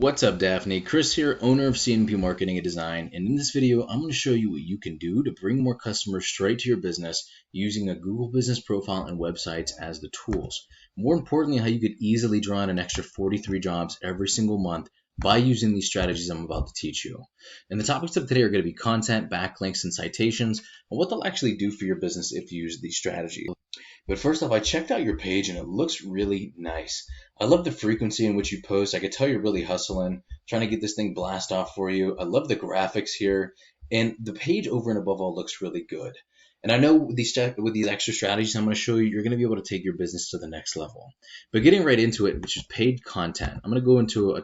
What's up, Daphne? Chris here, owner of CNP Marketing and Design, and in this video, I'm going to show you what you can do to bring more customers straight to your business using a Google Business Profile and websites as the tools. More importantly, how you could easily draw in an extra 43 jobs every single month by using these strategies I'm about to teach you. And the topics of today are going to be content, backlinks, and citations, and what they'll actually do for your business if you use these strategies. But first off, I checked out your page and it looks really nice. I love the frequency in which you post. I could tell you're really hustling, trying to get this thing blast off for you. I love the graphics here. And the page over and above all looks really good. And I know with these extra strategies I'm going to show you, you're going to be able to take your business to the next level. But getting right into it, which is paid content, I'm going to go into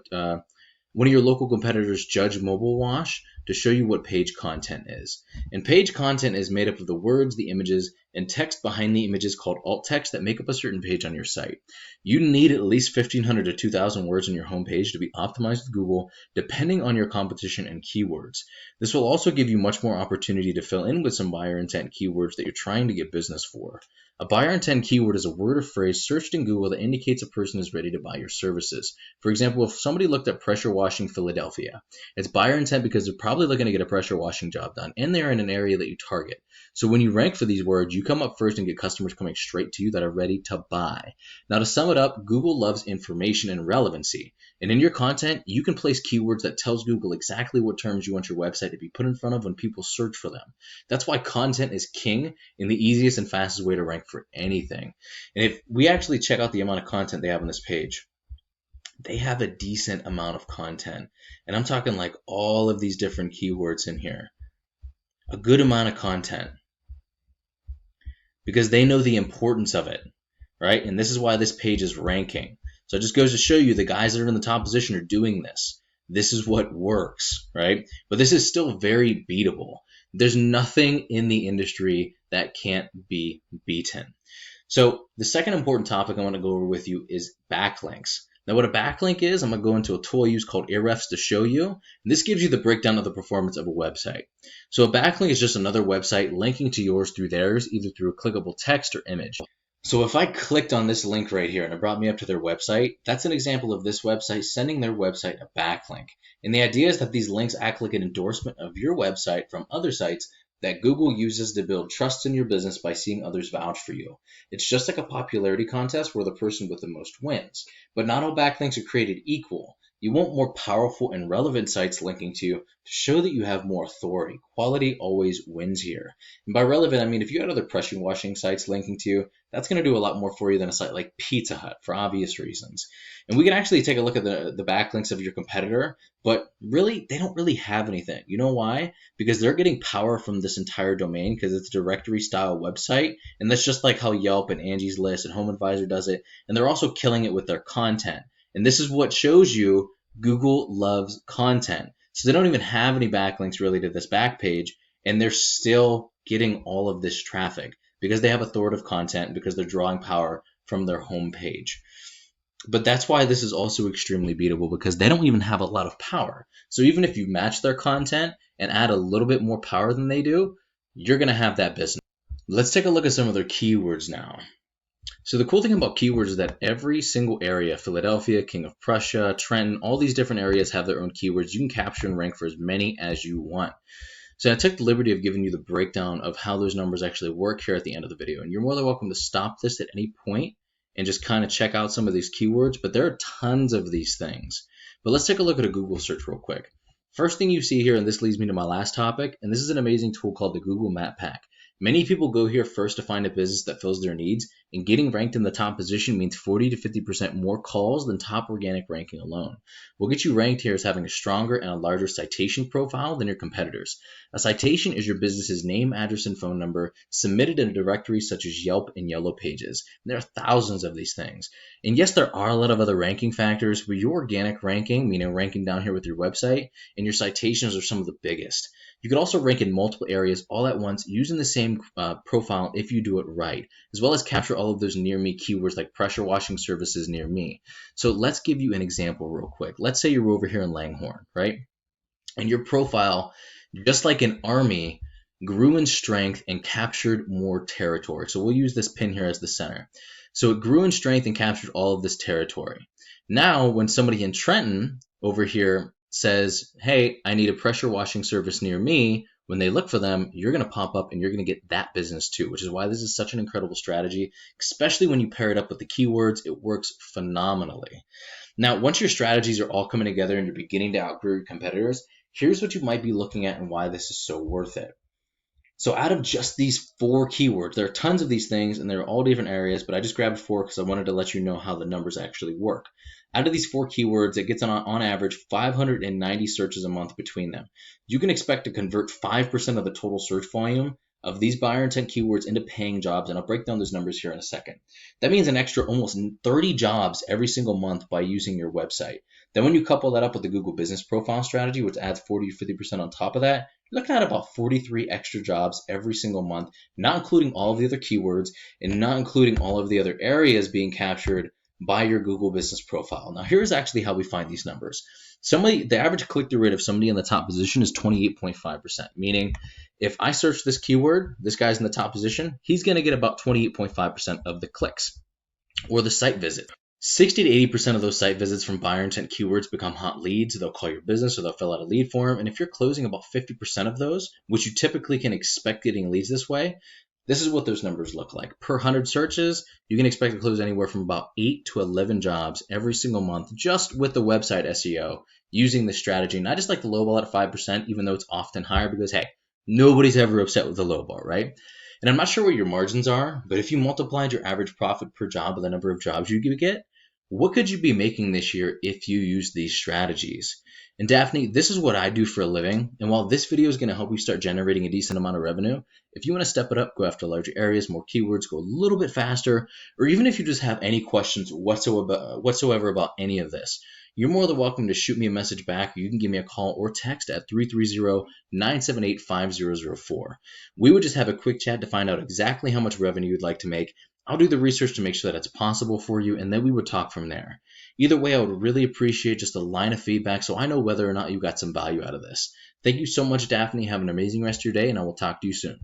one of your local competitors, Judge Mobile Wash, to show you what page content is. And page content is made up of the words, the images, and text behind the images called alt text that make up a certain page on your site. You need at least 1,500 to 2,000 words on your homepage to be optimized with Google, depending on your competition and keywords. This will also give you much more opportunity to fill in with some buyer intent keywords that you're trying to get business for. A buyer intent keyword is a word or phrase searched in Google that indicates a person is ready to buy your services. For example, if somebody looked up pressure washing Philadelphia, it's buyer intent because they're probably looking to get a pressure washing job done, and they're in an area that you target. So when you rank for these words, you come up first and get customers coming straight to you that are ready to buy. Now, to sum it up, Google loves information and relevancy. And in your content, you can place keywords that tells Google exactly what terms you want your website to be put in front of when people search for them. That's why content is king and the easiest and fastest way to rank for anything. And if we actually check out the amount of content they have on this page, they have a decent amount of content. And I'm talking like all of these different keywords in here. A good amount of content. Because they know the importance of it, right? And this is why this page is ranking. So it just goes to show you the guys that are in the top position are doing this. This is what works, right? But this is still very beatable. There's nothing in the industry that can't be beaten. So the second important topic I want to go over with you is backlinks. Now, what a backlink is, I'm going to go into a tool I use called Ahrefs to show you. And this gives you the breakdown of the performance of a website. So a backlink is just another website linking to yours through theirs, either through a clickable text or image. So if I clicked on this link right here and it brought me up to their website, that's an example of this website sending their website a backlink. And the idea is that these links act like an endorsement of your website from other sites that Google uses to build trust in your business by seeing others vouch for you. It's just like a popularity contest where the person with the most wins. But not all backlinks are created equal. You want more powerful and relevant sites linking to you to show that you have more authority. Quality always wins here. And by relevant, I mean if you had other pressure washing sites linking to you, that's going to do a lot more for you than a site like Pizza Hut for obvious reasons. And we can actually take a look at the backlinks of your competitor, but really, they don't really have anything. You know why? Because they're getting power from this entire domain because it's a directory style website. And that's just like how Yelp and Angie's List and Home Advisor does it. And they're also killing it with their content. And this is what shows you Google loves content. So they don't even have any backlinks really to this back page, and they're still getting all of this traffic because they have authoritative content, because they're drawing power from their home page. But that's why this is also extremely beatable, because they don't even have a lot of power. So even if you match their content and add a little bit more power than they do, you're going to have that business. Let's take a look at some of their keywords now. So the cool thing about keywords is that every single area, Philadelphia, King of Prussia, Trenton, all these different areas have their own keywords. You can capture and rank for as many as you want. So I took the liberty of giving you the breakdown of how those numbers actually work here at the end of the video. And you're more than welcome to stop this at any point and just kind of check out some of these keywords. But there are tons of these things. But let's take a look at a Google search real quick. First thing you see here, and this leads me to my last topic, and this is an amazing tool called the Google Map Pack. Many people go here first to find a business that fills their needs, and getting ranked in the top position means 40 to 50% more calls than top organic ranking alone. What gets you ranked here is having a stronger and a larger citation profile than your competitors. A citation is your business's name, address, and phone number submitted in a directory such as Yelp and Yellow Pages. And there are thousands of these things. And yes, there are a lot of other ranking factors, but your organic ranking, meaning ranking down here with your website, and your citations are some of the biggest. You could also rank in multiple areas all at once using the same profile if you do it right, as well as capture all of those near me keywords like pressure washing services near me. So let's give you an example real quick. Let's say you're over here in Langhorne, right? And your profile, just like an army, grew in strength and captured more territory. So we'll use this pin here as the center. So it grew in strength and captured all of this territory. Now, when somebody in Trenton over here says, hey, I need a pressure washing service near me, when they look for them, you're going to pop up and you're going to get that business too, which is why this is such an incredible strategy, especially when you pair it up with the keywords. It works phenomenally. Now, once your strategies are all coming together and you're beginning to outgrow your competitors, here's what you might be looking at and why this is so worth it. So out of just these 4 keywords, there are tons of these things and they're all different areas, but I just grabbed 4 because I wanted to let you know how the numbers actually work. Out of these 4 keywords, it gets on average 590 searches a month between them. You can expect to convert 5% of the total search volume of these buyer intent keywords into paying jobs, and I'll break down those numbers here in a second. That means an extra almost 30 jobs every single month by using your website. Then when you couple that up with the Google Business Profile strategy, which adds 40 to 50% on top of that, you're looking at about 43 extra jobs every single month, not including all of the other keywords and not including all of the other areas being captured by your Google Business Profile. Now, here's actually how we find these numbers. The average click-through rate of somebody in the top position is 28.5%, meaning if I search this keyword, this guy's in the top position, he's going to get about 28.5% of the clicks or the site visit. 60 to 80% of those site visits from buyer intent keywords become hot leads. They'll call your business or they'll fill out a lead form. And if you're closing about 50% of those, which you typically can expect getting leads this way, this is what those numbers look like. Per 100 searches, you can expect to close anywhere from about 8 to 11 jobs every single month just with the website SEO using this strategy. Not just like the low ball at 5%, even though it's often higher because, hey, nobody's ever upset with the low ball, right? And I'm not sure what your margins are, but if you multiplied your average profit per job by the number of jobs you get, what could you be making this year if you use these strategies? And Daphne, this is what I do for a living. And while this video is going to help you start generating a decent amount of revenue, if you want to step it up, go after larger areas, more keywords, go a little bit faster, or even if you just have any questions whatsoever about any of this, you're more than welcome to shoot me a message back, or you can give me a call or text at 330-978-5004. We would just have a quick chat to find out exactly how much revenue you'd like to make. I'll do the research to make sure that it's possible for you, and then we would talk from there. Either way, I would really appreciate just a line of feedback so I know whether or not you got some value out of this. Thank you so much, Daphne. Have an amazing rest of your day, and I will talk to you soon.